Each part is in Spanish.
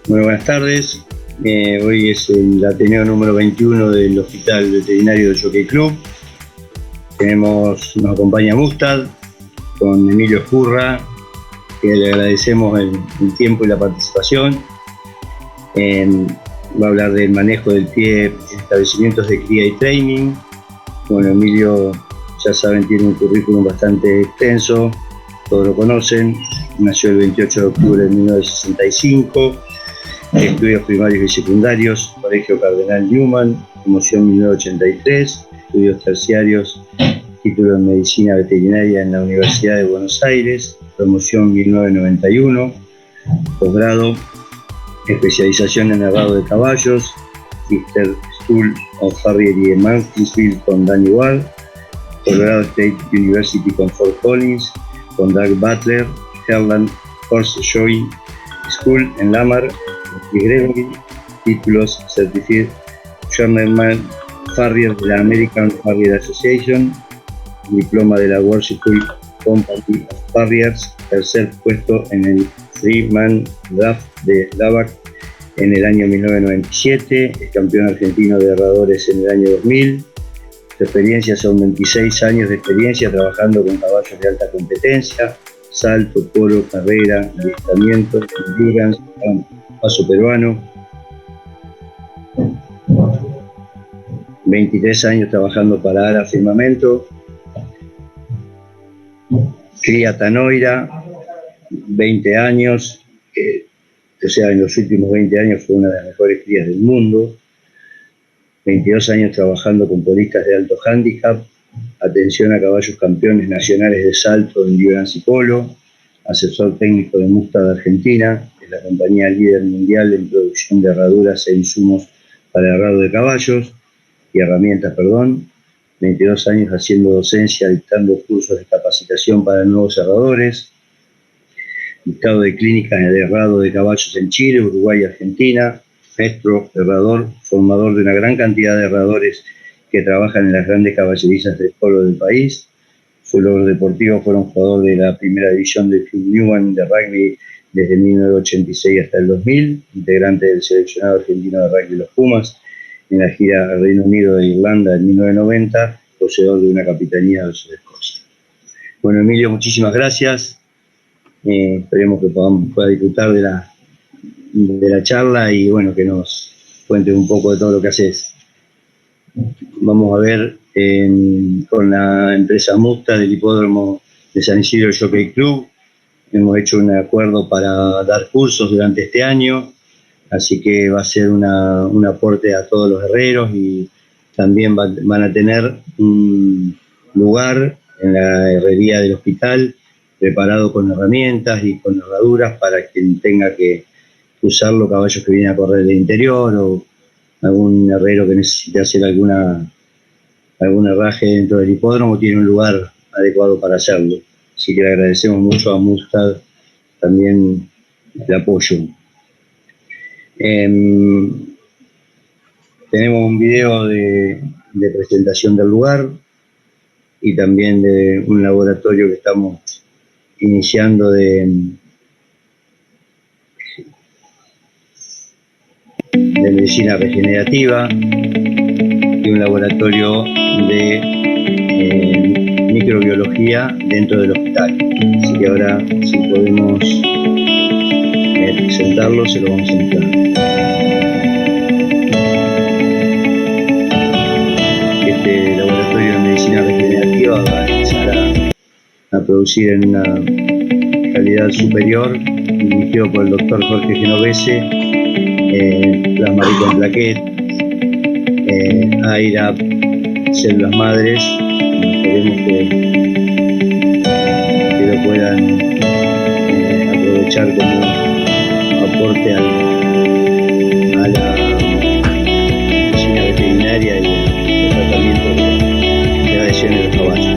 Muy buenas tardes. Hoy es el Ateneo número 21 del Hospital Veterinario del Jockey Club. Nos acompaña Mustad con Emilio Escurra, que le agradecemos el tiempo y la participación. Va a hablar del manejo del pie en establecimientos de cría y training. Bueno, Emilio, ya saben, tiene un currículum bastante extenso, todos lo conocen. Nació el 28 de octubre de 1965. Estudios primarios y secundarios, Colegio Cardenal Newman, promoción 1983, estudios terciarios, título en Medicina Veterinaria en la Universidad de Buenos Aires, promoción 1991, posgrado, especialización en arrado de caballos, Sister School of Farriery en Mansfield con Danny Ward, Colorado State University con Fort Collins, con Doug Butler, Herland Horse Showing School en Lamar, y Greenville, títulos Certified Journeyman Farrier de la American Farrier Association, diploma de la World School Company of Farriers, tercer puesto en el Three-Man Draft de LAVAC en el año 1997, es campeón argentino de herradores en el año 2000. Su experiencia son 26 años de experiencia trabajando con caballos de alta competencia, salto, polo, carrera, adiestramiento, endurance, paso peruano. 23 años trabajando para ARA Firmamento. Cría Tanoira, 20 años, o sea, en los últimos 20 años fue una de las mejores crías del mundo. 22 años trabajando con polistas de alto handicap, atención a caballos campeones nacionales de salto, endurance y polo, asesor técnico de Mustad Argentina, es la compañía líder mundial en producción de herraduras e insumos para herrado de caballos y herramientas, 22 años haciendo docencia, dictando cursos de capacitación para nuevos herradores, dictado de clínicas de herrado de caballos en Chile, Uruguay y Argentina, maestro, herrador, formador de una gran cantidad de herradores que trabajan en las grandes caballerizas del polo del país. Sus logros deportivos fueron jugador de la primera división del Club Newman de rugby desde 1986 hasta el 2000, integrante del seleccionado argentino de rugby Los Pumas, en la gira al Reino Unido e Irlanda en 1990, poseedor de una capitanía de Escocia. Bueno, Emilio, muchísimas gracias. Esperemos que pueda disfrutar de la charla y bueno, que nos cuente un poco de todo lo que haces. Vamos a ver con la empresa Mustad del hipódromo de San Isidro Jockey Club. Hemos hecho un acuerdo para dar cursos durante este año, así que va a ser un aporte a todos los herreros y también van a tener un lugar en la herrería del hospital preparado con herramientas y con herraduras para quien tenga que usarlo, caballos que vienen a correr del interior o algún herrero que necesite hacer algún herraje dentro del hipódromo, tiene un lugar adecuado para hacerlo. Así que le agradecemos mucho a Mustad también el apoyo. Tenemos un video de presentación del lugar y también de un laboratorio que estamos iniciando de medicina regenerativa y un laboratorio de microbiología dentro del hospital. Así que ahora, si podemos presentarlo, se lo vamos a mostrar. Este laboratorio de medicina regenerativa va a empezar a producir en una calidad superior, dirigido por el doctor Jorge Genovese, plasma rico en plaquet, AIRAP, células madres. Esperemos que lo puedan aprovechar como aporte a la medicina veterinaria y el tratamiento de agresiones de los caballos.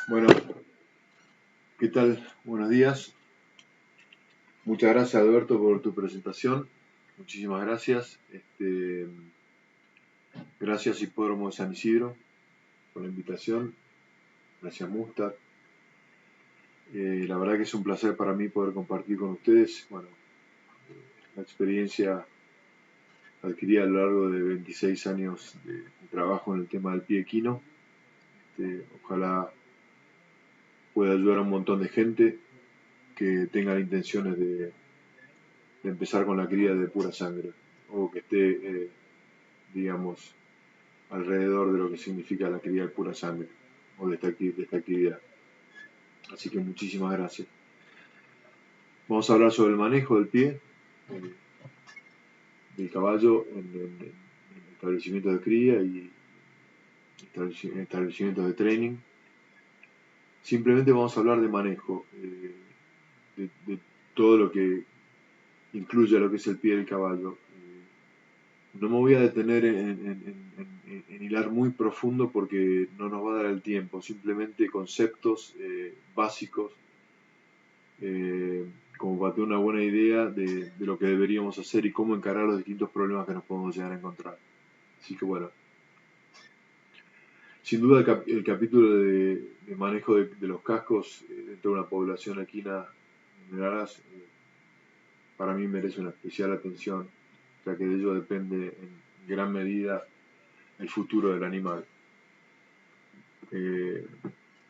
Bueno, ¿qué tal? Buenos días. Muchas gracias, Alberto, por tu presentación. Muchísimas gracias. Gracias, Hipódromo de San Isidro, por la invitación. Gracias, Mustad. La verdad que es un placer para mí poder compartir con ustedes, bueno, la experiencia adquirida a lo largo de 26 años de trabajo en el tema del pie equino. Ojalá pueda ayudar a un montón de gente que tengan intenciones de empezar con la cría de pura sangre o que esté, digamos, alrededor de lo que significa la cría de pura sangre o de esta actividad. Así que muchísimas gracias. Vamos a hablar sobre el manejo del pie del caballo en establecimientos de cría y establecimientos de training. Simplemente vamos a hablar de manejo, de todo lo que incluye lo que es el pie del caballo. No me voy a detener en hilar muy profundo porque no nos va a dar el tiempo, simplemente conceptos básicos como para tener una buena idea de lo que deberíamos hacer y cómo encarar los distintos problemas que nos podemos llegar a encontrar. Así que bueno, sin duda el capítulo de manejo de los cascos dentro de una población equina en Aras para mí merece una especial atención, ya que de ello depende en gran medida el futuro del animal.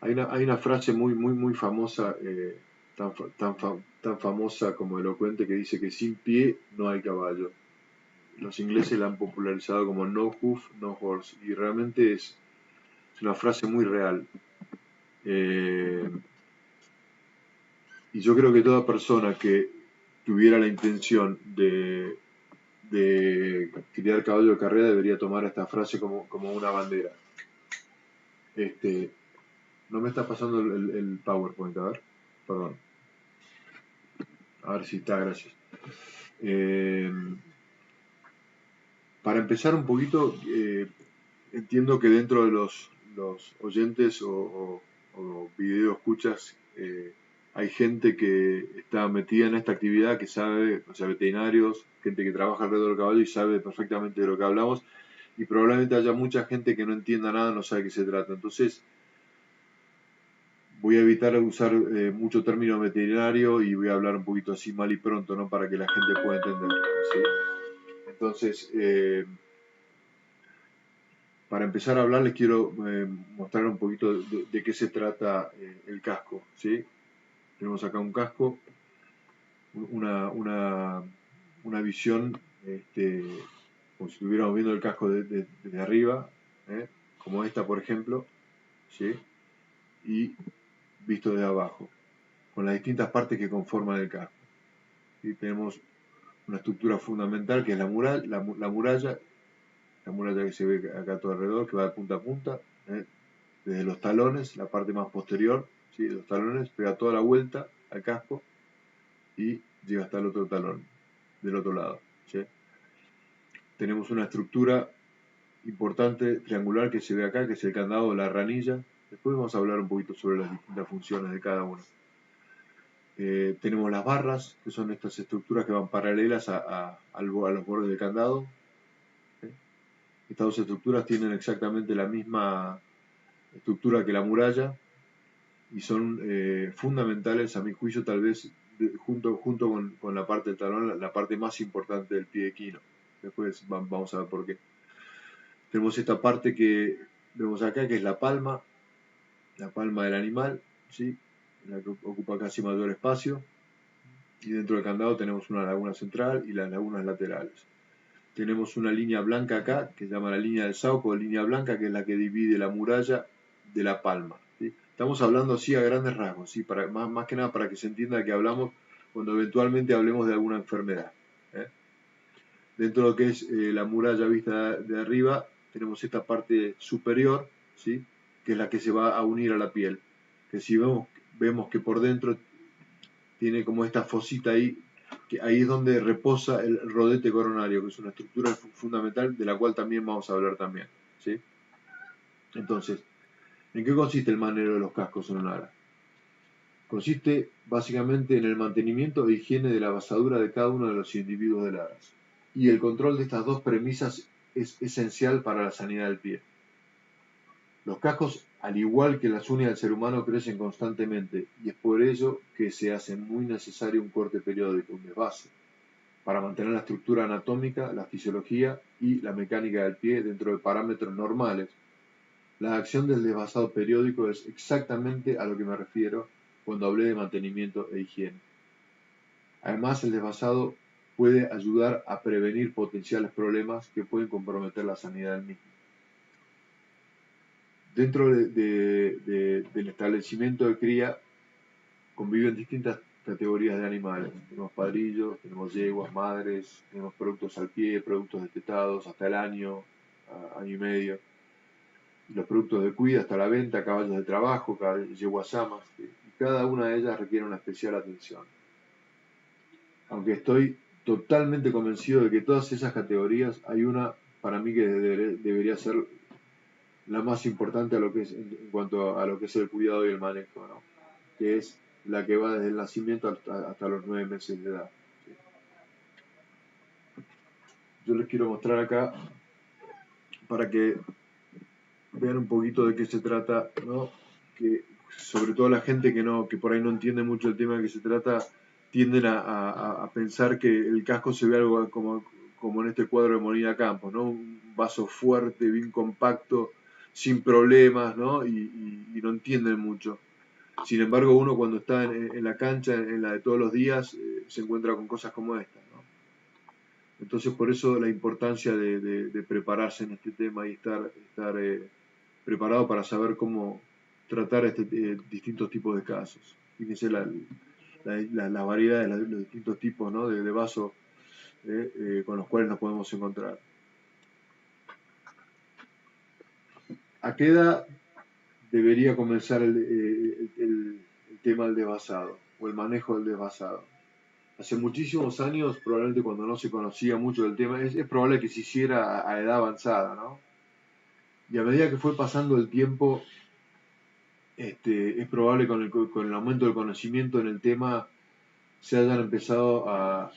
Hay una frase muy famosa, tan famosa como elocuente, que dice que sin pie no hay caballo. Los ingleses la han popularizado como no hoof, no horse, y realmente es una frase muy real. Y yo creo que toda persona que tuviera la intención de criar caballo de carrera debería tomar esta frase como una bandera. No me está pasando el PowerPoint, a ver, perdón. A ver si está, gracias. Para empezar un poquito, entiendo que dentro de los oyentes o video escuchas hay gente que está metida en esta actividad, que sabe, o sea, veterinarios, gente que trabaja alrededor del caballo y sabe perfectamente de lo que hablamos, y probablemente haya mucha gente que no entienda nada, no sabe de qué se trata. Entonces, voy a evitar usar mucho término veterinario y voy a hablar un poquito así mal y pronto, ¿no? Para que la gente pueda entender, ¿sí? Entonces, para empezar a hablar, les quiero mostrar un poquito de qué se trata el casco, ¿sí? Tenemos acá un casco, una visión, como si estuviéramos viendo el casco desde arriba, como esta, por ejemplo, ¿sí? Y visto de abajo, con las distintas partes que conforman el casco. ¿Sí? Tenemos una estructura fundamental que es la muralla que se ve acá a todo alrededor, que va de punta a punta, desde los talones, la parte más posterior, ¿sí? De los talones, pega toda la vuelta al casco y llega hasta el otro talón, del otro lado. ¿Sí? Tenemos una estructura importante triangular que se ve acá, que es el candado o la ranilla. Después vamos a hablar un poquito sobre las distintas funciones de cada una. Tenemos las barras, que son estas estructuras que van paralelas a los bordes del candado. ¿Sí? Estas dos estructuras tienen exactamente la misma estructura que la muralla y son fundamentales, a mi juicio, tal vez junto con la parte del talón, la parte más importante del pie equino. Después vamos a ver por qué. Tenemos esta parte que vemos acá, que es la palma del animal, ¿sí? La que ocupa casi mayor espacio. Y dentro del candado tenemos una laguna central y las lagunas laterales. Tenemos una línea blanca acá, que se llama la línea del Sauco, línea blanca, que es la que divide la muralla de la palma. ¿Sí? Estamos hablando así a grandes rasgos, ¿sí? Más que nada para que se entienda que hablamos cuando eventualmente hablemos de alguna enfermedad. Dentro de lo que es la muralla vista de arriba, tenemos esta parte superior, ¿sí? Que es la que se va a unir a la piel. Que si vemos que por dentro tiene como esta fosita ahí, que ahí es donde reposa el rodete coronario, que es una estructura fundamental de la cual también vamos a hablar también, ¿sí? Entonces, ¿En qué consiste el manejo de los cascos en un ara? Consiste básicamente en el mantenimiento e higiene de la vasadura de cada uno de los individuos del aras. Y el control de estas dos premisas es esencial para la sanidad del pie. Los cascos, al igual que las uñas del ser humano, crecen constantemente y es por ello que se hace muy necesario un corte periódico, un desvase, para mantener la estructura anatómica, la fisiología y la mecánica del pie dentro de parámetros normales. La acción del desvasado periódico es exactamente a lo que me refiero cuando hablé de mantenimiento e higiene. Además, el desvasado puede ayudar a prevenir potenciales problemas que pueden comprometer la sanidad del mismo. Dentro del establecimiento de cría conviven distintas categorías de animales. Tenemos padrillos, tenemos yeguas, madres, tenemos productos al pie, productos destetados hasta el año, año y medio. Los productos de cuida hasta la venta, caballos de trabajo, yeguas amas, y cada una de ellas requiere una especial atención. Aunque estoy totalmente convencido de que todas esas categorías, hay una para mí que debería ser la más importante a lo que es, en cuanto a lo que es el cuidado y el manejo, ¿no? Que es la que va desde el nacimiento hasta los 9 meses de edad. Yo les quiero mostrar acá para que vean un poquito de qué se trata, ¿no? Que sobre todo la gente que por ahí no entiende mucho el tema de qué se trata, tienden a pensar que el casco se ve algo como en este cuadro de Molina Campos, ¿no? Un vaso fuerte, bien compacto, sin problemas, ¿no? Y no entienden mucho. Sin embargo, uno cuando está en la cancha, en la de todos los días, se encuentra con cosas como estas, ¿no? Entonces, por eso la importancia de prepararse en este tema y estar preparado para saber cómo tratar distintos tipos de casos. Fíjense la variedad de los distintos tipos, ¿no? de vasos con los cuales nos podemos encontrar. ¿A qué edad debería comenzar el tema del desvasado o el manejo del desvasado? Hace muchísimos años, probablemente cuando no se conocía mucho del tema, es probable que se hiciera a edad avanzada, ¿no? Y a medida que fue pasando el tiempo, es probable con el aumento del conocimiento en el tema se haya empezado a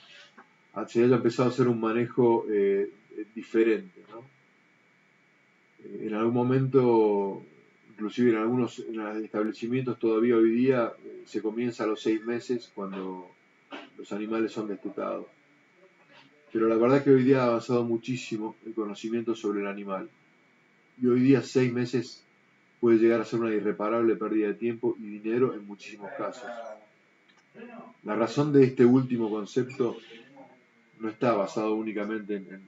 hacer un manejo diferente, ¿no? En algún momento, inclusive en algunos establecimientos todavía hoy día, se comienza a los 6 meses cuando los animales son destetados. Pero la verdad es que hoy día ha avanzado muchísimo el conocimiento sobre el animal. Y hoy día 6 meses puede llegar a ser una irreparable pérdida de tiempo y dinero en muchísimos casos. La razón de este último concepto no está basado únicamente en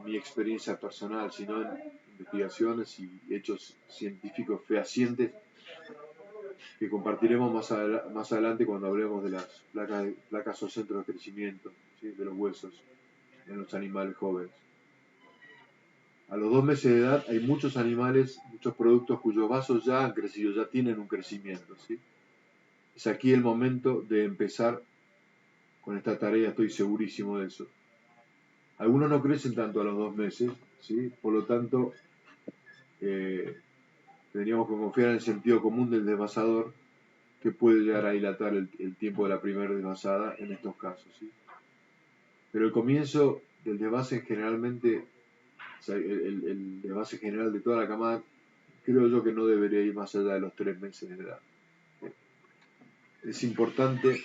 mi experiencia personal, sino en investigaciones y hechos científicos fehacientes que compartiremos más adelante cuando hablemos de las placas o centros de crecimiento, ¿sí? De los huesos en los animales jóvenes. A los 2 meses de edad hay muchos animales, muchos productos cuyos vasos ya han crecido, ya tienen un crecimiento, ¿sí? Es aquí el momento de empezar con esta tarea, estoy segurísimo de eso. Algunos no crecen tanto a los 2 meses, ¿sí? Por lo tanto, tendríamos que confiar en el sentido común del desvasador, que puede llegar a dilatar el tiempo de la primera desvasada en estos casos, ¿sí? Pero el comienzo del desvase generalmente, o sea, el desvase general de toda la camada, creo yo que no debería ir más allá de los 3 meses de edad. Es importante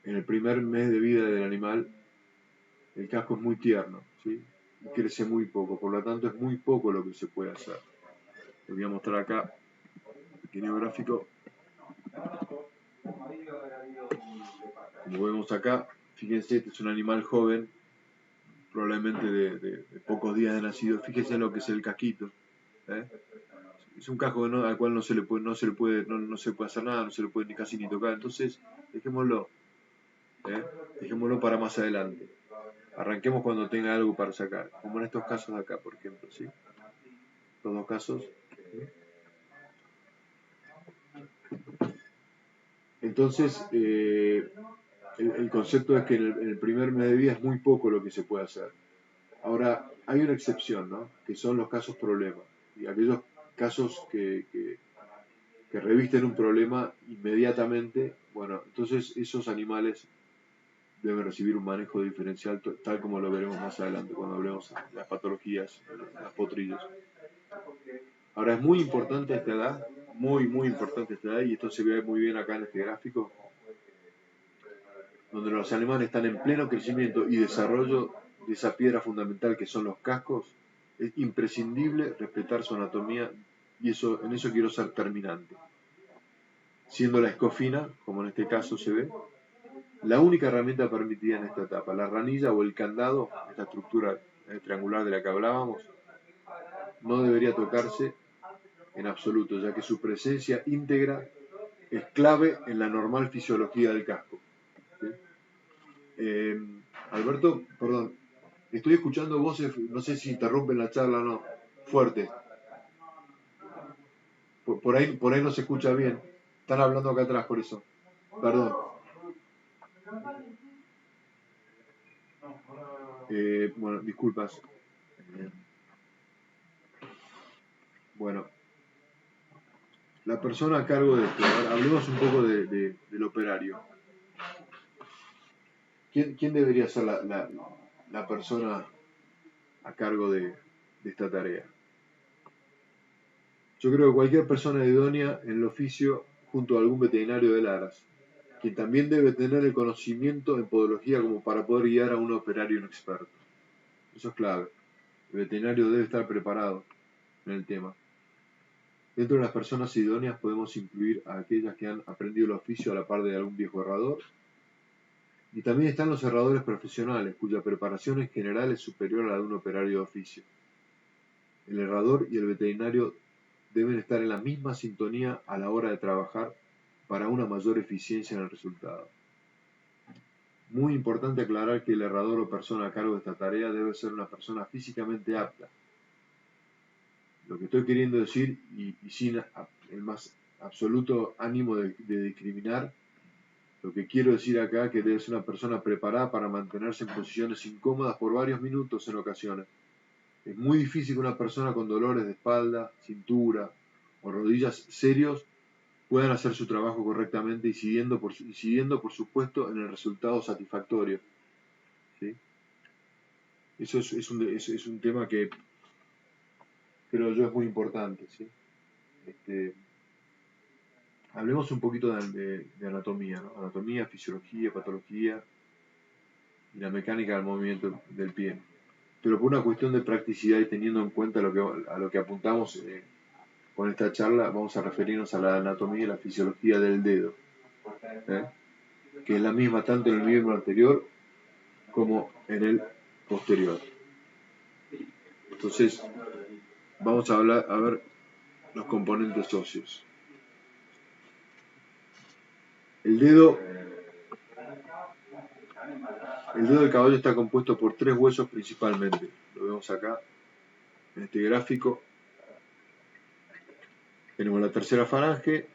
en el primer mes de vida del animal, el casco es muy tierno, ¿sí? Y crece muy poco, por lo tanto es muy poco lo que se puede hacer. Les voy a mostrar acá un pequeño gráfico. Como vemos acá, fíjense, este es un animal joven, probablemente de pocos días de nacido. Fíjense lo que es el casquito, ¿eh? Es un casco al cual no se puede hacer nada, no se le puede casi ni tocar. Entonces, dejémoslo, dejémoslo para más adelante. Arranquemos cuando tenga algo para sacar, como en estos casos de acá, por ejemplo, ¿sí? Los dos casos. Entonces, el concepto es que en el primer mes de vida es muy poco lo que se puede hacer. Ahora, hay una excepción, ¿no? Que son los casos problemas. y aquellos casos que revisten un problema inmediatamente, bueno, entonces esos animales deben recibir un manejo diferencial, tal como lo veremos más adelante cuando hablemos de las patologías, las potrillos. Ahora es muy importante esta edad, muy importante esta edad, y esto se ve muy bien acá en este gráfico, donde los animales están en pleno crecimiento y desarrollo de esa piedra fundamental que son los cascos. Es imprescindible respetar su anatomía, y en eso quiero ser terminante. Siendo la escofina, como en este caso se ve, la única herramienta permitida en esta etapa. La ranilla o el candado, esta estructura triangular de la que hablábamos, no debería tocarse en absoluto, ya que su presencia íntegra es clave en la normal fisiología del casco. ¿Sí? Alberto, perdón, estoy escuchando voces, no sé si interrumpen la charla o no, fuerte. Por ahí no se escucha bien. Están hablando acá atrás, por eso. Perdón. Bueno, disculpas. Bueno, la persona a cargo de esto. Ahora, hablemos un poco del operario. ¿Quién debería ser la persona a cargo de esta tarea? Yo creo que cualquier persona idónea en el oficio, junto a algún veterinario del Aras, quien también debe tener el conocimiento en podología como para poder guiar a un operario inexperto. Eso es clave. El veterinario debe estar preparado en el tema. Dentro de las personas idóneas podemos incluir a aquellas que han aprendido el oficio a la par de algún viejo herrador. Y también están los herradores profesionales, cuya preparación en general es superior a la de un operario de oficio. El herrador y el veterinario deben estar en la misma sintonía a la hora de trabajar para una mayor eficiencia en el resultado. Muy importante aclarar que el herrador o persona a cargo de esta tarea debe ser una persona físicamente apta. Lo que estoy queriendo decir, y sin el más absoluto ánimo de discriminar, lo que quiero decir acá es que debe ser una persona preparada para mantenerse en posiciones incómodas por varios minutos en ocasiones. Es muy difícil que una persona con dolores de espalda, cintura o rodillas serios puedan hacer su trabajo correctamente, incidiendo por supuesto en el resultado satisfactorio. ¿Sí? Eso es un tema que creo yo es muy importante. ¿Sí? Hablemos un poquito de anatomía, ¿no? Anatomía, fisiología, patología y la mecánica del movimiento del pie. Pero por una cuestión de practicidad y teniendo en cuenta a lo que apuntamos con esta charla, vamos a referirnos a la anatomía y la fisiología del dedo, que es la misma tanto en el miembro anterior como en el posterior. Entonces, vamos a ver los componentes óseos. El dedo del caballo está compuesto por 3 huesos principalmente. Lo vemos acá en este gráfico. Tenemos la tercera falange,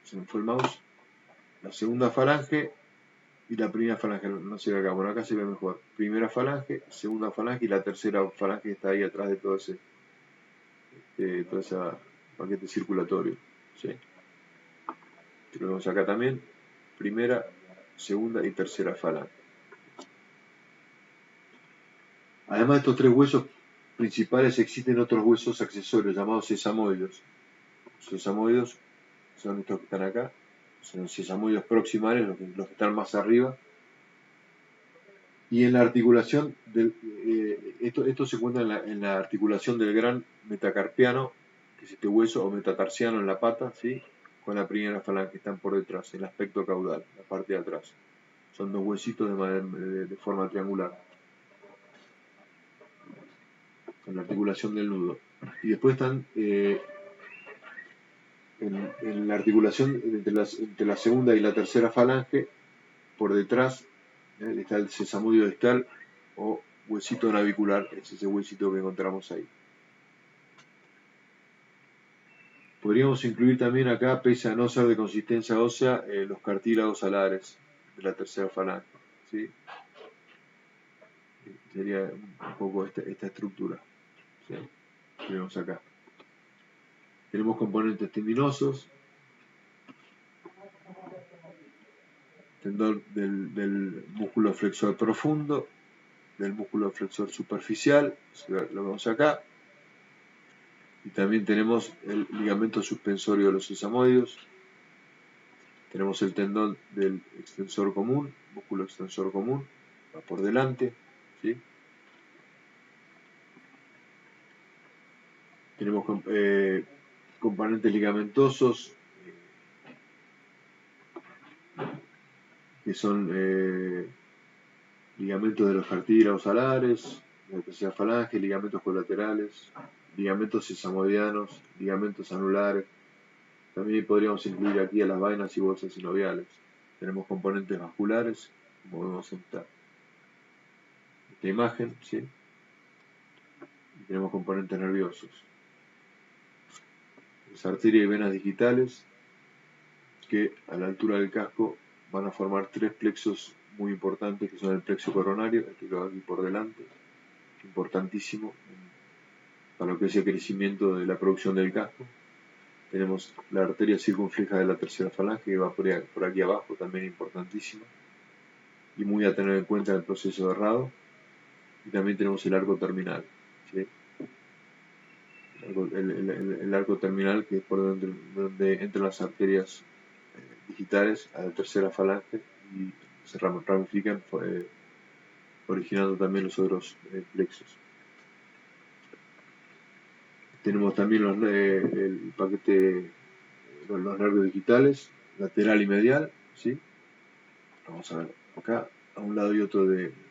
se me fue el mouse, la segunda falange y la primera falange. No se ve acá, bueno, acá se ve mejor. Primera falange, segunda falange y la tercera falange que está ahí atrás de todo ese paquete circulatorio. ¿Sí? Lo vemos acá también. Primera, segunda y tercera falange. Además de estos 3 huesos principales, existen otros huesos accesorios llamados sesamoides. Los sesamoides son estos que están acá, son los sesamoides proximales, los que están más arriba. Y en la articulación, esto se encuentra en la articulación del gran metacarpiano, que es este hueso, o metatarsiano en la pata, ¿sí? Con la primera falange, que están por detrás, el aspecto caudal, la parte de atrás. Son 2 huesitos de forma triangular, con la articulación del nudo. Y después están en la articulación entre la segunda y la tercera falange, por detrás, está el sesamoide distal o huesito navicular, es ese huesito que encontramos ahí. Podríamos incluir también acá, pese a no ser de consistencia ósea, los cartílagos alares de la tercera falange. ¿Sí? Sería un poco esta estructura. ¿Sí? que vemos acá. Tenemos componentes tendinosos, tendón del músculo flexor profundo, del músculo flexor superficial, lo vemos acá. Y también tenemos el ligamento suspensorio de los sesamoides. Tenemos el tendón del extensor común, músculo extensor común, va por delante, ¿sí? Tenemos componentes ligamentosos, que son ligamentos de los cartílagos alares, de la tercera falange, ligamentos colaterales, ligamentos sesamoidianos, ligamentos anulares. También podríamos incluir aquí a las vainas y bolsas sinoviales. Tenemos componentes vasculares, como vemos en esta imagen, ¿sí? Y tenemos componentes nerviosos. Las arterias y venas digitales, que a la altura del casco van a formar tres plexos muy importantes, que son el plexo coronario, el que va aquí por delante, importantísimo para lo que es el crecimiento de la producción del casco. Tenemos la arteria circunfleja de la tercera falange, que va por aquí abajo, también importantísima, y muy a tener en cuenta en el proceso de herrado. Y también tenemos el arco terminal, ¿sí? El arco terminal, que es por donde entran las arterias digitales a la tercera falange y se ramifican, originando también los otros plexos. Tenemos también el paquete, los nervios digitales, lateral y medial, ¿sí? Vamos a ver acá, a un lado y otro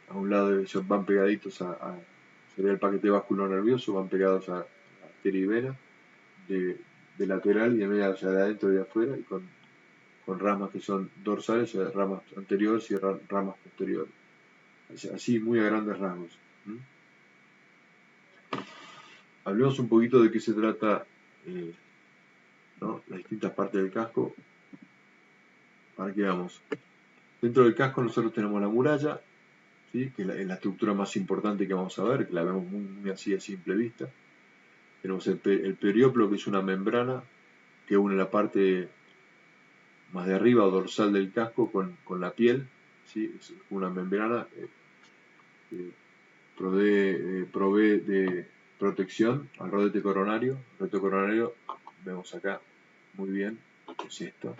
a un lado ellos van pegaditos sería el paquete vascular nervioso, van pegados a arteria y vena, de lateral y de media hacia adentro y de afuera, y con ramas que son dorsales, ramas anteriores y ramas posteriores. Así, muy a grandes rasgos. Hablemos un poquito de qué se trata, ¿no? Las distintas partes del casco, para que veamos. Dentro del casco nosotros tenemos la muralla, ¿sí? Que es la estructura más importante que vamos a ver, que la vemos muy así a simple vista. Tenemos el perioplo, que es una membrana que une la parte más de arriba o dorsal del casco con la piel, ¿sí? Es una membrana que provee de protección al rodete coronario. El rodete coronario, vemos acá muy bien, es esto.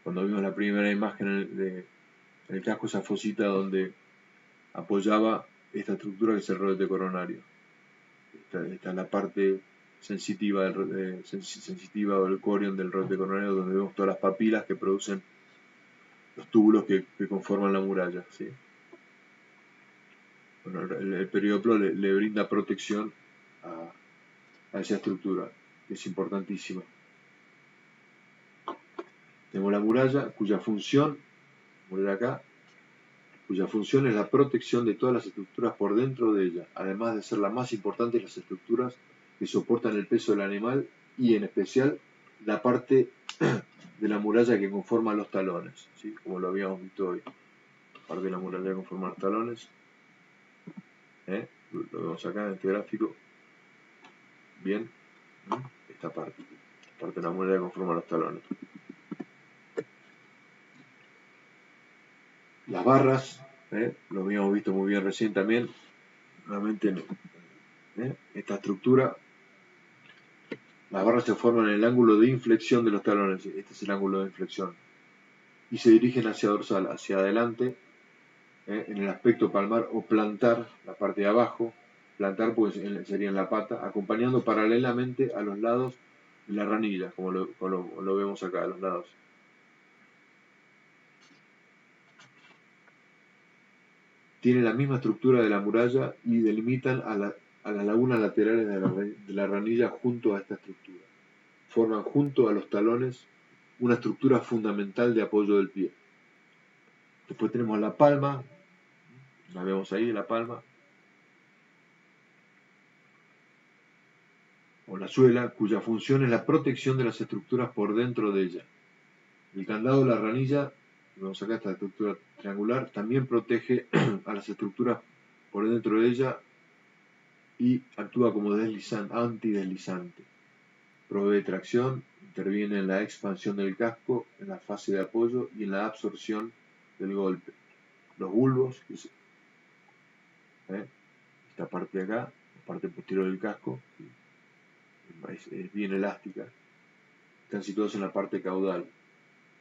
Cuando vimos la primera imagen del casco, esa fosita donde apoyaba esta estructura que es el rodete coronario. Esta es la parte sensitiva del corion del rodete coronario, donde vemos todas las papilas que producen los túbulos que conforman la muralla, ¿sí? Bueno, el perioplo le brinda protección a esa estructura, que es importantísima. Tenemos la muralla, cuya función es la protección de todas las estructuras por dentro de ella, además de ser la más importante de las estructuras que soportan el peso del animal, y en especial la parte de la muralla que conforma los talones, ¿sí? Como lo habíamos visto hoy. La parte de la muralla que conforma los talones, lo vemos acá en este gráfico. Bien, esta parte de la muralla que conforma los talones. Las barras, lo habíamos visto muy bien recién también. Nuevamente, esta estructura, las barras se forman en el ángulo de inflexión de los talones. Este es el ángulo de inflexión. Y se dirigen hacia dorsal, hacia adelante, en el aspecto palmar o plantar, la parte de abajo. Plantar pues sería en la pata, acompañando paralelamente a los lados de la ranilla, como lo vemos acá, a los lados. Tiene la misma estructura de la muralla y delimitan a las lagunas laterales de la ranilla junto a esta estructura. Forman junto a los talones una estructura fundamental de apoyo del pie. Después tenemos la palma, la vemos ahí, la palma, o la suela, cuya función es la protección de las estructuras por dentro de ella. El candado de la ranilla, vemos acá esta estructura triangular, también protege a las estructuras por dentro de ella, y actúa como antideslizante. Provee tracción, interviene en la expansión del casco, en la fase de apoyo y en la absorción del golpe. Los bulbos, esta parte de acá, la parte posterior del casco, es bien elástica, están situados en la parte caudal,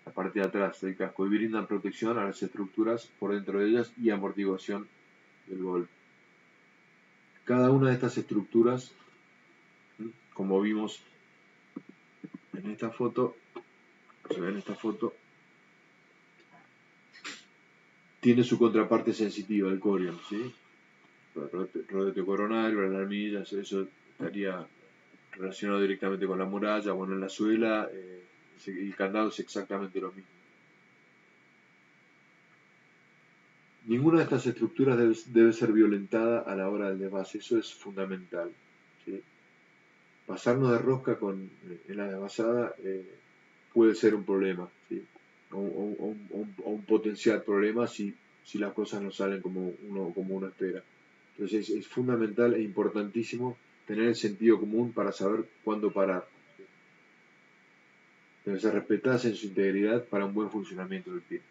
la parte de atrás del casco, y brindan protección a las estructuras por dentro de ellas y amortiguación del golpe. Cada una de estas estructuras, como vimos en esta foto, tiene su contraparte sensitiva, el corion, ¿sí? Rodete coronario, las armillas, eso estaría relacionado directamente con la muralla. Bueno, en la suela el candado es exactamente lo mismo. Ninguna de estas estructuras debe ser violentada a la hora del desvase, eso es fundamental, ¿sí? Pasarnos de rosca en la desvasada puede ser un problema, ¿sí? o un potencial problema si las cosas no salen como uno espera. Entonces es fundamental e importantísimo tener el sentido común para saber cuándo parar. Deben ser respetadas en su integridad para un buen funcionamiento del pie.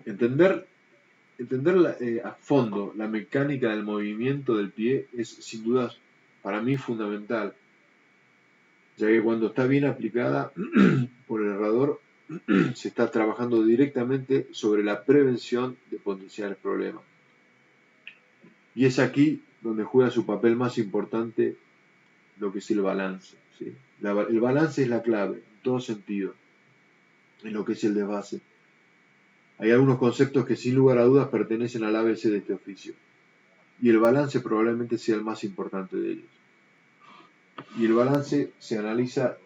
Entender a fondo la mecánica del movimiento del pie es sin duda para mí fundamental, ya que cuando está bien aplicada por el herrador se está trabajando directamente sobre la prevención de potenciales problemas. Y es aquí donde juega su papel más importante lo que es el balance, ¿sí? El balance es la clave, en todo sentido, en lo que es el desvase. Hay algunos conceptos que sin lugar a dudas pertenecen al ABC de este oficio, y el balance probablemente sea el más importante de ellos. Y el balance se analiza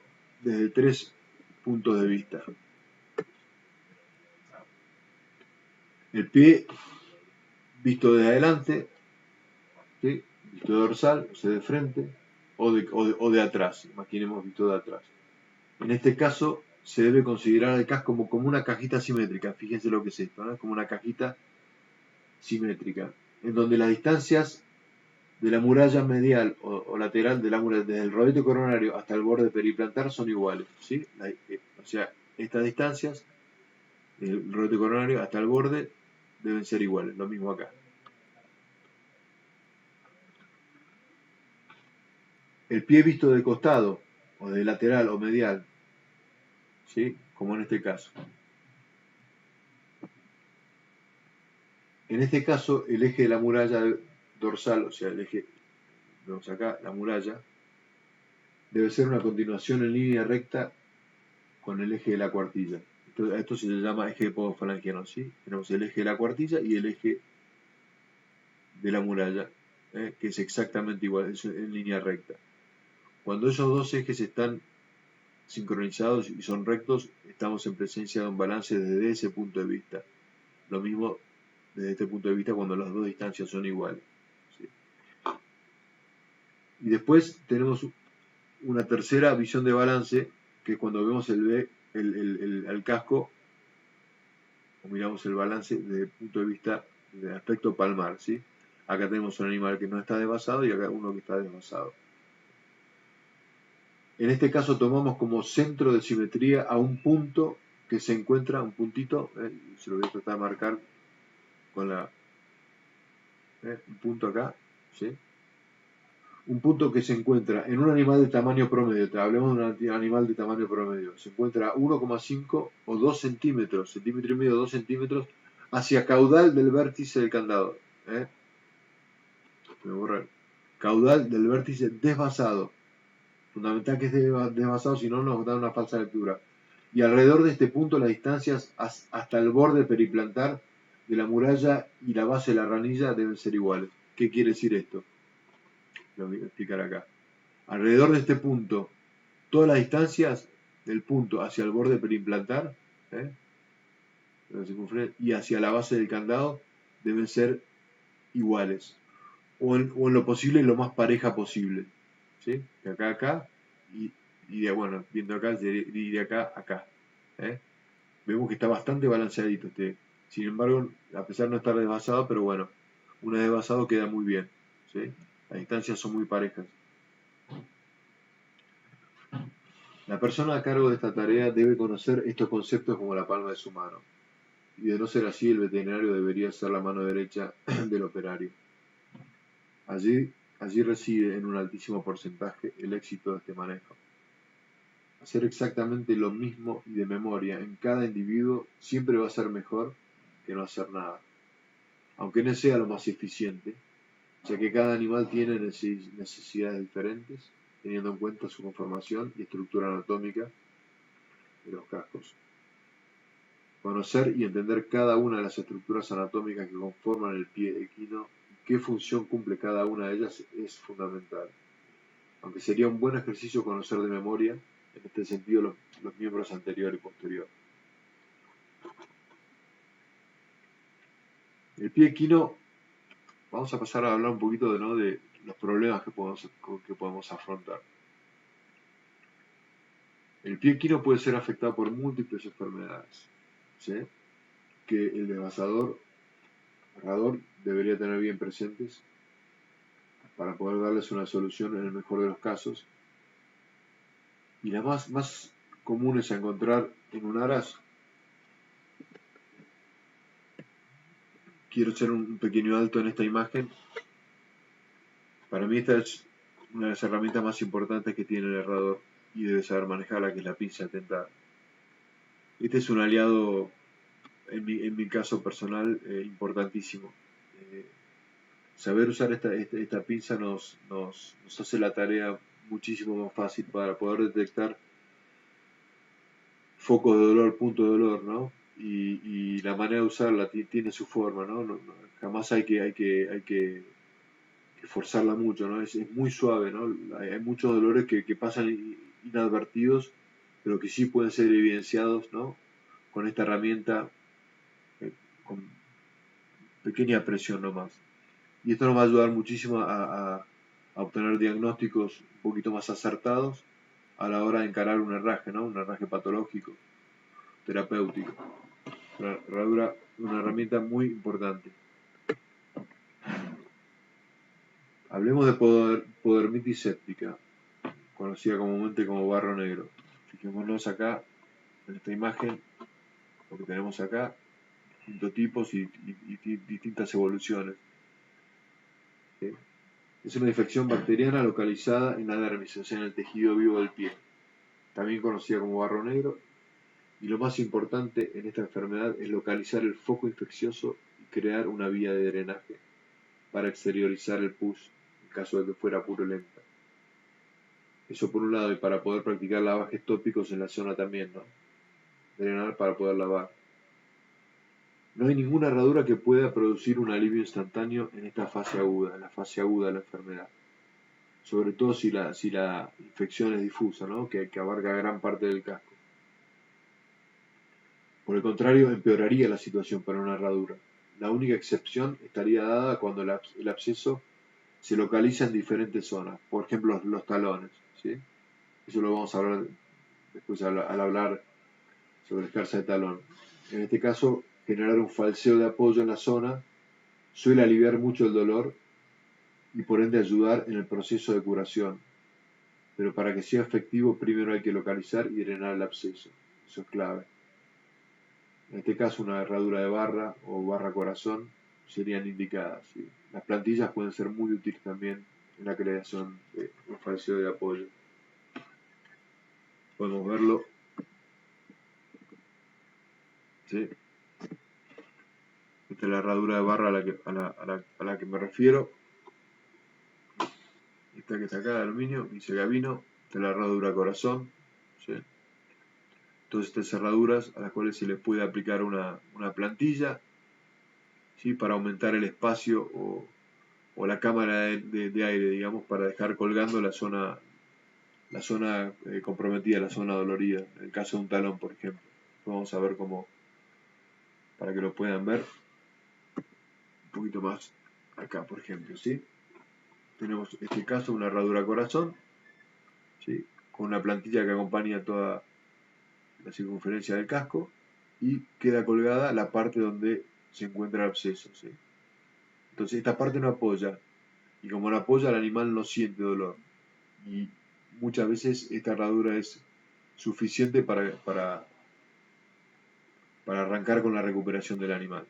desde 3 puntos de vista. El pie visto de adelante, ¿sí? Visto dorsal, o sea, de frente, o de atrás, imaginemos visto de atrás. En este caso se debe considerar el casco como una cajita simétrica, fíjense lo que es esto, ¿no? Es como una cajita simétrica, en donde las distancias de la muralla medial o lateral de la muralla, desde el rodete coronario hasta el borde periplantar, son iguales, ¿sí? O sea, estas distancias del rodete coronario hasta el borde deben ser iguales, lo mismo acá. El pie visto de costado, o de lateral o medial, ¿sí? Como en este caso. En este caso, el eje de la muralla dorsal, o sea, el eje, vemos acá, la muralla, debe ser una continuación en línea recta con el eje de la cuartilla. Esto se le llama eje de podofalangiano, ¿sí? Tenemos el eje de la cuartilla y el eje de la muralla, que es exactamente igual, es en línea recta. Cuando esos dos ejes están sincronizados y son rectos, estamos en presencia de un balance desde ese punto de vista. Lo mismo desde este punto de vista cuando las dos distancias son iguales, ¿sí? Y después tenemos una tercera visión de balance, que es cuando vemos el casco, o miramos el balance desde el punto de vista del aspecto palmar, ¿sí? Acá tenemos un animal que no está desvasado y acá uno que está desvasado. En este caso tomamos como centro de simetría a un punto que se encuentra, un puntito, se lo voy a tratar de marcar con un punto acá, ¿sí? Un punto que se encuentra en un animal de tamaño promedio, hablemos de un animal de tamaño promedio, se encuentra a 1,5 o 2 centímetros, centímetro y medio, 2 centímetros, hacia caudal del vértice del candado. Voy a borrar. Caudal del vértice desvasado. Fundamental que esté desvasado, si no nos da una falsa lectura. Y alrededor de este punto las distancias hasta el borde periplantar de la muralla y la base de la ranilla deben ser iguales. ¿Qué quiere decir esto? Lo voy a explicar acá. Alrededor de este punto, todas las distancias del punto hacia el borde perimplantar y hacia la base del candado deben ser iguales. O en lo posible, lo más pareja posible. ¿Sí? De acá a acá y de, bueno, viendo acá, de acá a acá. Vemos que está bastante balanceadito este. Sin embargo, a pesar de no estar desvasado, pero bueno, una desvasado queda muy bien. ¿sí? Las distancias son muy parejas. La persona a cargo de esta tarea debe conocer estos conceptos como la palma de su mano, y de no ser así, el veterinario debería ser la mano derecha del operario. Allí reside en un altísimo porcentaje el éxito de este manejo. Hacer exactamente lo mismo y de memoria en cada individuo siempre va a ser mejor que no hacer nada, aunque no sea lo más eficiente, ya que cada animal tiene necesidades diferentes, teniendo en cuenta su conformación y estructura anatómica de los cascos. Conocer y entender cada una de las estructuras anatómicas que conforman el pie equino y qué función cumple cada una de ellas es fundamental. Aunque sería un buen ejercicio conocer de memoria, en este sentido, los miembros anterior y posterior. El pie equino, vamos a pasar a hablar un poquito de los problemas que podemos afrontar. El pie equino puede ser afectado por múltiples enfermedades, ¿sí? Que el desvasador debería tener bien presentes para poder darles una solución en el mejor de los casos. Y las más comunes a encontrar en un aras, quiero hacer un pequeño alto en esta imagen. Para mí esta es una de las herramientas más importantes que tiene el herrador y debe saber manejarla, que es la pinza dentada. Este es un aliado, en mi caso personal, importantísimo. Saber usar esta pinza nos hace la tarea muchísimo más fácil para poder detectar focos de dolor, puntos de dolor, ¿no? Y la manera de usarla tiene su forma, ¿no? Jamás hay que forzarla mucho, ¿no? Es muy suave, ¿no? Hay muchos dolores que pasan inadvertidos, pero que sí pueden ser evidenciados, ¿no? Con esta herramienta, con pequeña presión nomás. Y esto nos va a ayudar muchísimo a obtener diagnósticos un poquito más acertados a la hora de encarar un herraje, ¿no? Un herraje patológico, terapéutico. La herradura es una herramienta muy importante. Hablemos de podermitis séptica, conocida comúnmente como barro negro. Fijémonos acá, en esta imagen, lo que tenemos acá, distintos tipos y distintas evoluciones. ¿Sí? Es una infección bacteriana localizada en la dermis, o sea, en el tejido vivo del pie, también conocida como barro negro, y lo más importante en esta enfermedad es localizar el foco infeccioso y crear una vía de drenaje para exteriorizar el pus en caso de que fuera purulenta. Eso por un lado, y para poder practicar lavajes tópicos en la zona también, ¿no? Drenar para poder lavar. No hay ninguna herradura que pueda producir un alivio instantáneo en esta fase aguda, en la fase aguda de la enfermedad. Sobre todo si la infección es difusa, ¿no? que abarca gran parte del casco. Por el contrario, empeoraría la situación para una herradura. La única excepción estaría dada cuando el absceso se localiza en diferentes zonas, por ejemplo los talones, ¿sí? Eso lo vamos a hablar después al hablar sobre escarza de talón. En este caso, generar un falseo de apoyo en la zona suele aliviar mucho el dolor y por ende ayudar en el proceso de curación. Pero para que sea efectivo, primero hay que localizar y drenar el absceso. Eso es clave. En este caso, una herradura de barra o barra corazón serían indicadas. ¿Sí? Las plantillas pueden ser muy útiles también en la creación de un falseo de apoyo. Podemos verlo. ¿Sí? Esta es la herradura de barra a la que me refiero. Esta que está acá de aluminio, dice Gavino. Esta es la herradura corazón. ¿Sí? Todas estas herraduras a las cuales se les puede aplicar una plantilla, ¿sí? Para aumentar el espacio o la cámara de aire, digamos, para dejar colgando la zona comprometida, la zona dolorida, en el caso de un talón, por ejemplo. Vamos a ver cómo, para que lo puedan ver un poquito más acá, por ejemplo, ¿sí? Tenemos en este caso una herradura corazón, ¿sí? Con una plantilla que acompaña toda la circunferencia del casco y queda colgada la parte donde se encuentra el absceso, ¿sí? Entonces esta parte no apoya Y como la apoya, el animal no siente dolor. Y muchas veces esta herradura es suficiente para arrancar con la recuperación del animal.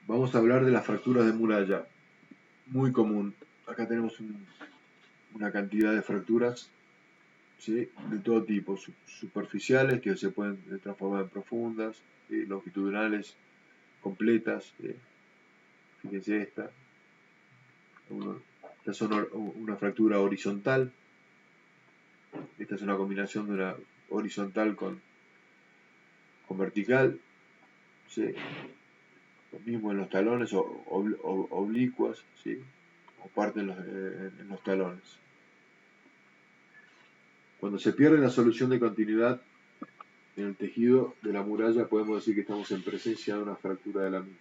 Vamos a hablar de las fracturas de muralla. Muy común. Acá tenemos una cantidad de fracturas, ¿sí?, de todo tipo. Superficiales, que se pueden transformar en profundas, longitudinales, completas. Fíjense esta. Esta es una fractura horizontal. Esta es una combinación de una horizontal con vertical. ¿Sí? Lo mismo en los talones oblicuas, ¿sí?, o parte en los talones. Cuando se pierde la solución de continuidad en el tejido de la muralla, podemos decir que estamos en presencia de una fractura de la misma.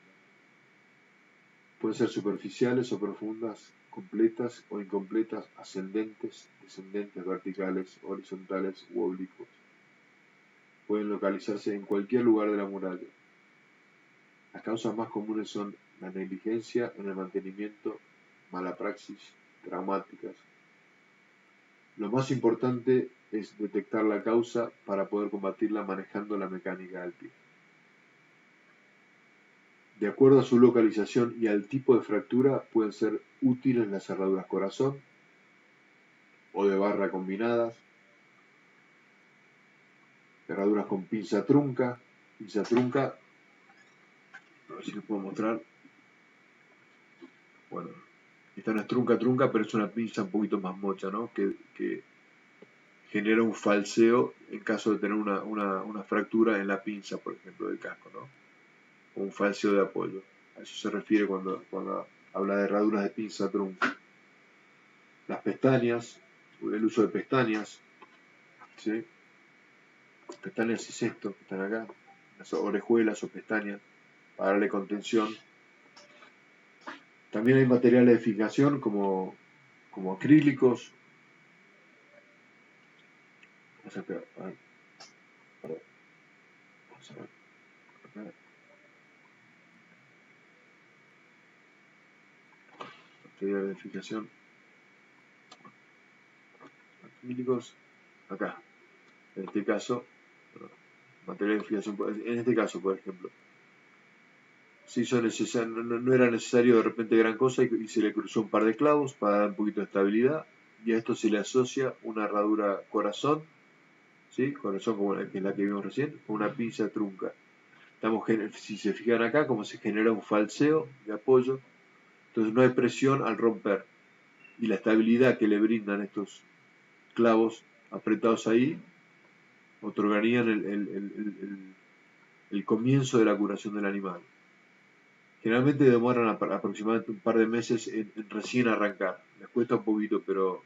Pueden ser superficiales o profundas, completas o incompletas, ascendentes, descendentes, verticales, horizontales u oblicuos. Pueden localizarse en cualquier lugar de la muralla. Las causas más comunes son la negligencia en el mantenimiento, mala praxis, traumáticas. Lo más importante es detectar la causa para poder combatirla manejando la mecánica del pie. De acuerdo a su localización y al tipo de fractura, pueden ser útiles las cerraduras corazón o de barra combinadas, cerraduras con pinza trunca. Pinza trunca, a ver si les puedo mostrar. Bueno, esta no es trunca, pero es una pinza un poquito más mocha, ¿no?, que genera un falseo en caso de tener una fractura en la pinza, por ejemplo, del casco, ¿no?, o un falseo de apoyo. A eso se refiere cuando habla de herraduras de pinza trunca. Las pestañas, el uso de pestañas, ¿sí? Pestañas es esto que están acá, las orejuelas o pestañas, para darle contención. También hay materiales de fijación como acrílicos. Vamos a ver. Vamos a ver. Acá. Materiales de fijación. Acrílicos. Acá. En este caso, materiales de fijación. En este caso, por ejemplo, se hizo no era necesario de repente gran cosa y se le cruzó un par de clavos para dar un poquito de estabilidad, y a esto se le asocia una herradura corazón, ¿sí?, corazón como la que vimos recién, con una pinza trunca. Si se fijan acá, como se genera un falseo de apoyo, entonces no hay presión al romper, y la estabilidad que le brindan estos clavos apretados ahí otorgarían el comienzo de la curación del animal. Generalmente demoran aproximadamente un par de meses en recién arrancar. Les cuesta un poquito, pero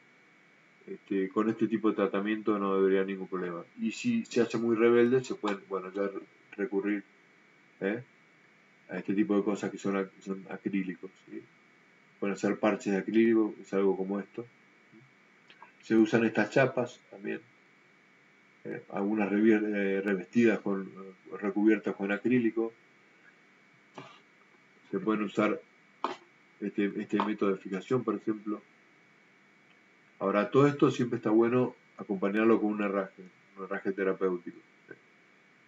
con este tipo de tratamiento no debería haber ningún problema. Y si se hace muy rebelde, se pueden, ya recurrir a este tipo de cosas que son acrílicos, ¿sí? Pueden ser parches de acrílico, es algo como esto. Se usan estas chapas también, algunas revestidas recubiertas con acrílico. Se pueden usar este método de fijación, por ejemplo. Ahora, todo esto siempre está bueno acompañarlo con un herraje terapéutico,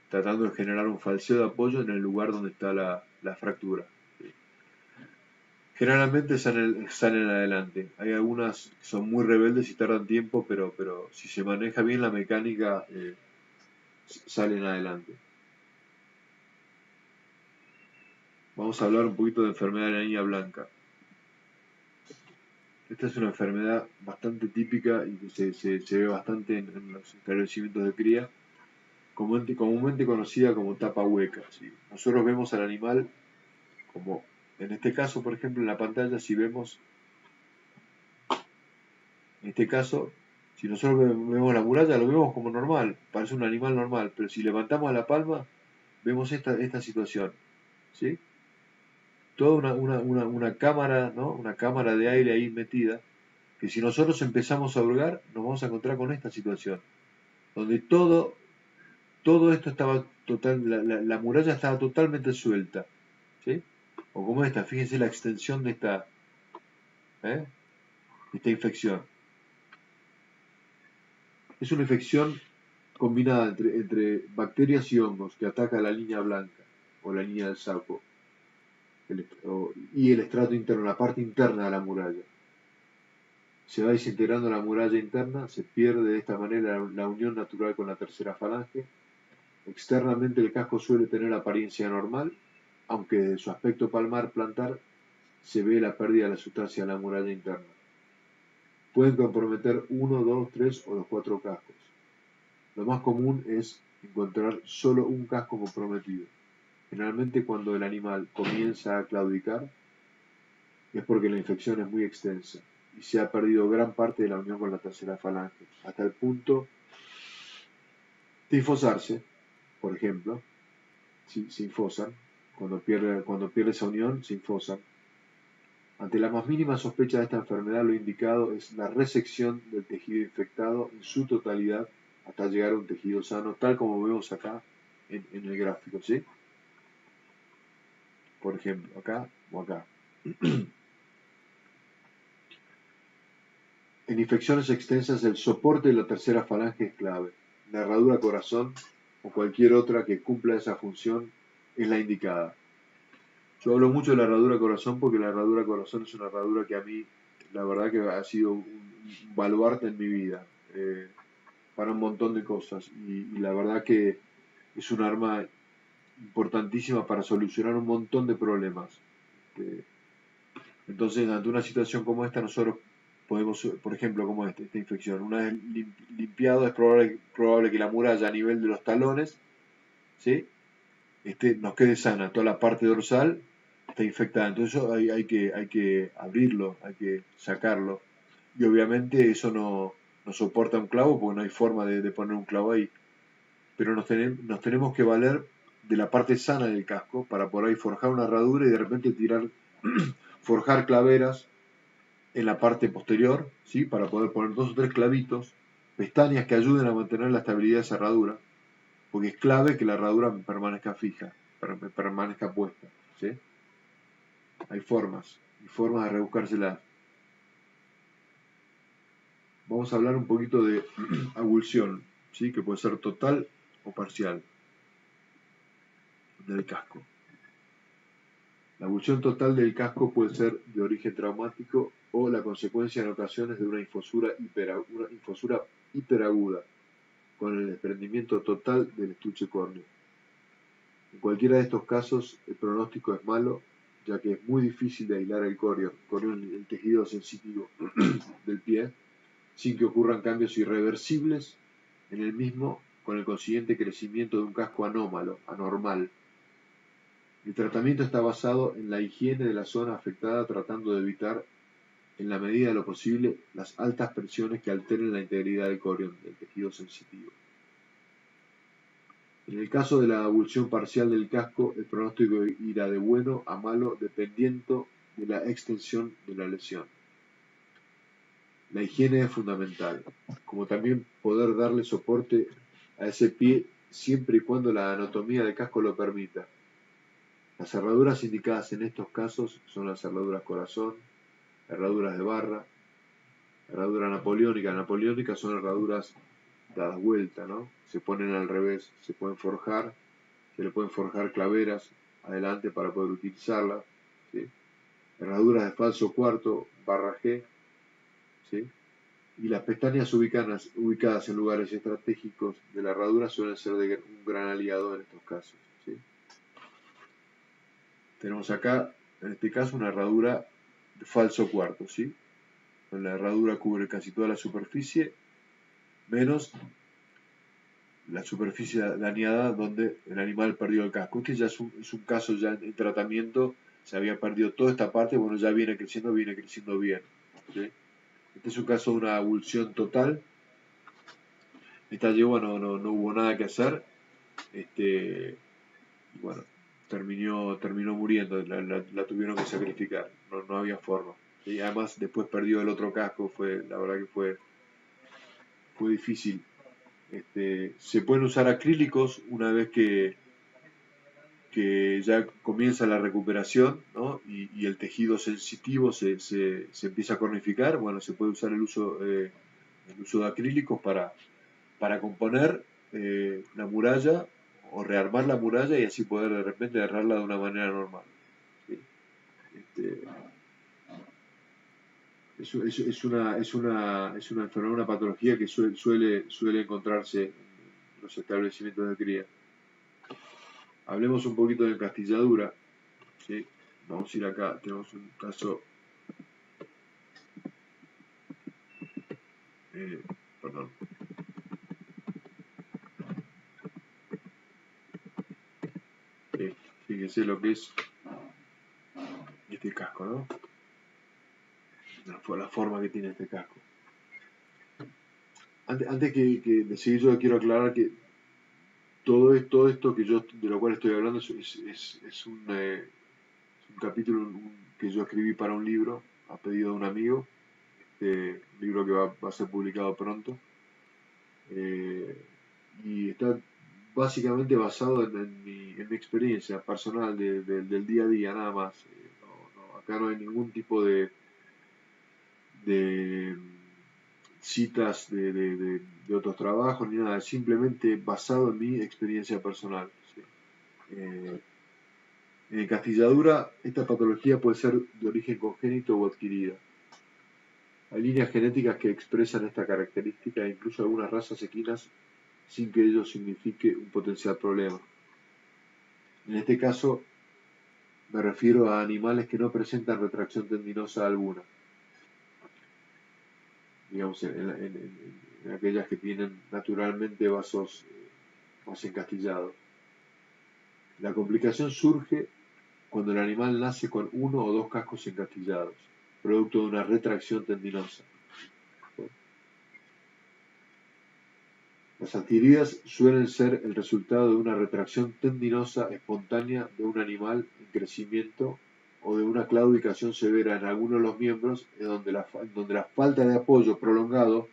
tratando de generar un falseo de apoyo en el lugar donde está la fractura. Generalmente salen adelante. Hay algunas que son muy rebeldes y tardan tiempo, pero si se maneja bien la mecánica, salen adelante. Vamos a hablar un poquito de enfermedad de la niña blanca. Esta es una enfermedad bastante típica y que se ve bastante en los establecimientos de cría, comúnmente conocida como tapa hueca, ¿sí? Nosotros vemos al animal como, en este caso, por ejemplo, en la pantalla, si vemos, en este caso, si nosotros vemos la muralla, lo vemos como normal, parece un animal normal, pero si levantamos la palma, vemos esta situación, ¿sí? Toda una cámara, ¿no?, una cámara de aire ahí metida, que si nosotros empezamos a hurgar, nos vamos a encontrar con esta situación, donde todo todo esto estaba la muralla estaba totalmente suelta, ¿sí? O como esta, fíjense la extensión de esta infección. Es una infección combinada entre bacterias y hongos que ataca la línea blanca o la línea del sapo y el estrato interno, la parte interna de la muralla. Se va desintegrando la muralla interna, se pierde de esta manera la unión natural con la tercera falange. Externamente el casco suele tener apariencia normal, aunque de su aspecto palmar plantar se ve la pérdida de la sustancia de la muralla interna. Pueden comprometer 1, 2, 3 o los 4 cascos. Lo más común es encontrar solo un casco comprometido. Generalmente cuando el animal comienza a claudicar es porque la infección es muy extensa y se ha perdido gran parte de la unión con la tercera falange, hasta el punto de infosarse, por ejemplo, se infosan, cuando pierde esa unión, se infosan. Ante la más mínima sospecha de esta enfermedad, lo indicado es la resección del tejido infectado en su totalidad hasta llegar a un tejido sano, tal como vemos acá en el gráfico, ¿sí? Por ejemplo, acá o acá. En infecciones extensas, el soporte de la tercera falange es clave. La herradura corazón o cualquier otra que cumpla esa función es la indicada. Yo hablo mucho de la herradura corazón porque la herradura corazón es una herradura que a mí, la verdad que ha sido un baluarte en mi vida, para un montón de cosas. Y la verdad que es un arma importantísima para solucionar un montón de problemas. Entonces, ante una situación como esta, nosotros podemos, por ejemplo, como esta infección, una vez limpiado, es probable que la muralla a nivel de los talones, ¿sí? Nos quede sana, toda la parte dorsal está infectada, entonces eso hay que abrirlo, hay que sacarlo, y obviamente eso no soporta un clavo porque no hay forma de poner un clavo ahí, pero nos tenemos que valer de la parte sana del casco para por ahí forjar una herradura y de repente forjar claveras en la parte posterior, ¿sí? Para poder poner 2 o 3 clavitos, pestañas que ayuden a mantener la estabilidad de esa herradura, porque es clave que la herradura permanezca fija, permanezca puesta, ¿sí? Hay formas, y formas de rebuscárselas. Vamos a hablar un poquito de abulsión, ¿sí? Que puede ser total o parcial del casco. La abulsión total del casco puede ser de origen traumático o la consecuencia en ocasiones de una infosura hiperaguda, con el desprendimiento total del estuche córneo. En cualquiera de estos casos, el pronóstico es malo, ya que es muy difícil de aislar el corión, el tejido sensitivo del pie, sin que ocurran cambios irreversibles en el mismo, con el consiguiente crecimiento de un casco anormal. El tratamiento está basado en la higiene de la zona afectada, tratando de evitar, en la medida de lo posible, las altas presiones que alteren la integridad del corión, del tejido sensitivo. En el caso de la abulsión parcial del casco, el pronóstico irá de bueno a malo dependiendo de la extensión de la lesión. La higiene es fundamental, como también poder darle soporte a ese pie siempre y cuando la anatomía del casco lo permita. Las herraduras indicadas en estos casos son las herraduras corazón, herraduras de barra, herradura napoleónica. Napoleónicas son herraduras dadas vuelta, ¿no? Se ponen al revés, se le pueden forjar claveras adelante para poder utilizarlas, ¿sí? Herraduras de falso cuarto, barra G, ¿sí? Y las pestañas ubicadas en lugares estratégicos de la herradura suelen ser de un gran aliado en estos casos, ¿sí? Tenemos acá, en este caso, una herradura de falso cuarto, ¿sí? La herradura cubre casi toda la superficie, menos la superficie dañada donde el animal perdió el casco. Este ya es un caso ya en tratamiento, se había perdido toda esta parte, bueno, ya viene creciendo bien, ¿sí? Este es un caso de una abulsión total. Esta yegua no hubo nada que hacer, y bueno, terminó muriendo, la tuvieron que sacrificar, no había forma. Y además después perdió el otro casco, la verdad que fue difícil Se pueden usar acrílicos una vez que ya comienza la recuperación, ¿no? y el tejido sensitivo se empieza a cornificar. Bueno, se puede usar el uso de acrílicos para componer la muralla o rearmar la muralla y así poder de repente agarrarla de una manera normal. ¿Sí? Es una enfermedad, una patología que suele encontrarse en los establecimientos de cría. Hablemos un poquito de encastilladura. ¿Sí? Vamos a ir acá, tenemos un caso. Perdón. Fíjense lo que es este casco, ¿no? La forma que tiene este casco. Antes de seguir, yo quiero aclarar que todo esto que de lo cual estoy hablando es un capítulo que yo escribí para un libro a pedido de un amigo, un libro que va a ser publicado pronto, y está básicamente basado en mi experiencia personal del día a día, nada más. Acá no hay ningún tipo de citas de otros trabajos ni nada, es simplemente basado en mi experiencia personal. ¿Sí? En encastilladura, esta patología puede ser de origen congénito o adquirida. Hay líneas genéticas que expresan esta característica e incluso algunas razas equinas sin que ello signifique un potencial problema. En este caso, me refiero a animales que no presentan retracción tendinosa alguna. Digamos, en aquellas que tienen naturalmente vasos más encastillados. La complicación surge cuando el animal nace con uno o dos cascos encastillados, producto de una retracción tendinosa. Las adquiridas suelen ser el resultado de una retracción tendinosa espontánea de un animal en crecimiento o de una claudicación severa en alguno de los miembros, donde la falta de apoyo prolongado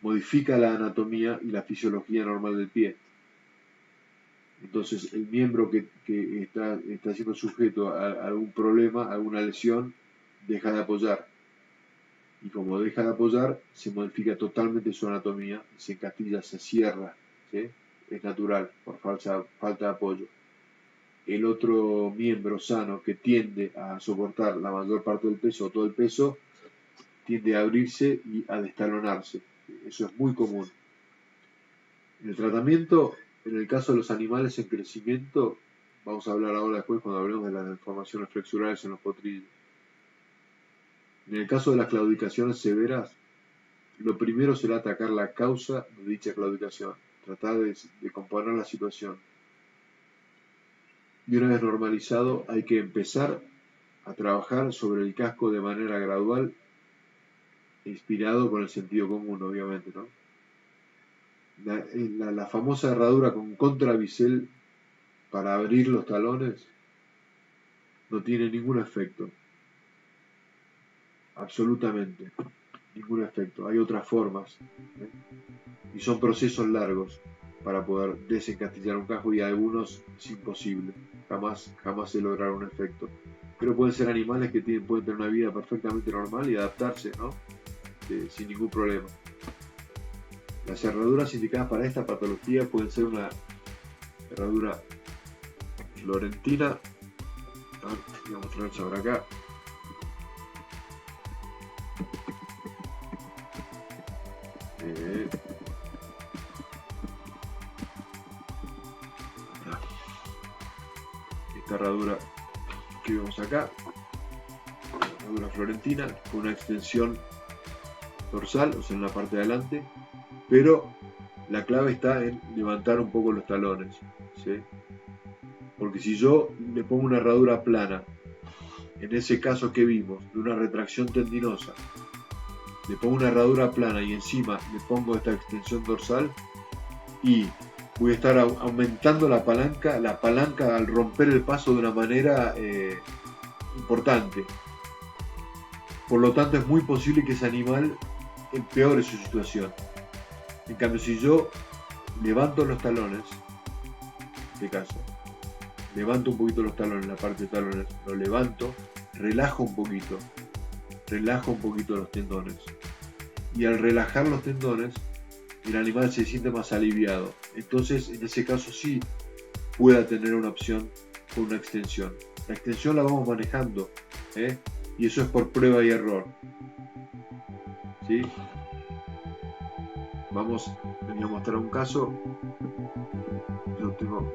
modifica la anatomía y la fisiología normal del pie. Entonces, el miembro que está siendo sujeto a algún problema, a alguna lesión, deja de apoyar. Y como deja de apoyar, se modifica totalmente su anatomía, se encastilla, se cierra. ¿Sí? Es natural, por falta de apoyo. El otro miembro sano que tiende a soportar la mayor parte del peso o todo el peso, tiende a abrirse y a destalonarse. Eso es muy común. En el tratamiento, en el caso de los animales en crecimiento, vamos a hablar ahora después cuando hablemos de las deformaciones flexurales en los potrillos. En el caso de las claudicaciones severas, lo primero será atacar la causa de dicha claudicación, tratar de componer la situación. Y una vez normalizado, hay que empezar a trabajar sobre el casco de manera gradual, inspirado con el sentido común, obviamente, ¿no? La famosa herradura con contrabisel para abrir los talones no tiene ningún efecto. Absolutamente ningún efecto. Hay otras formas, ¿eh? Y son procesos largos para poder desencastillar un casco, y algunos es imposible. Jamás se logrará un efecto. Pero pueden ser animales que pueden tener una vida perfectamente normal y adaptarse, ¿no? Sin ningún problema. Las herraduras indicadas para esta patología pueden ser una herradura florentina. Voy a mostrar sobre acá. Esta herradura que vemos acá, herradura florentina, con una extensión dorsal, o sea en la parte de adelante, pero la clave está en levantar un poco los talones, ¿sí? Porque si yo le pongo una herradura plana, en ese caso que vimos, de una retracción tendinosa, le pongo una herradura plana y encima le pongo esta extensión dorsal, y voy a estar aumentando la palanca al romper el paso de una manera importante. Por lo tanto, es muy posible que ese animal empeore su situación. En cambio, si yo levanto los talones, en este caso, levanto un poquito los talones, la parte de talones, lo levanto, relajo un poquito los tendones. Y al relajar los tendones, el animal se siente más aliviado. Entonces, en ese caso sí pueda tener una opción con una extensión. La extensión la vamos manejando, ¿eh? Y eso es por prueba y error, ¿sí? Venía a mostrar un caso. Yo tengo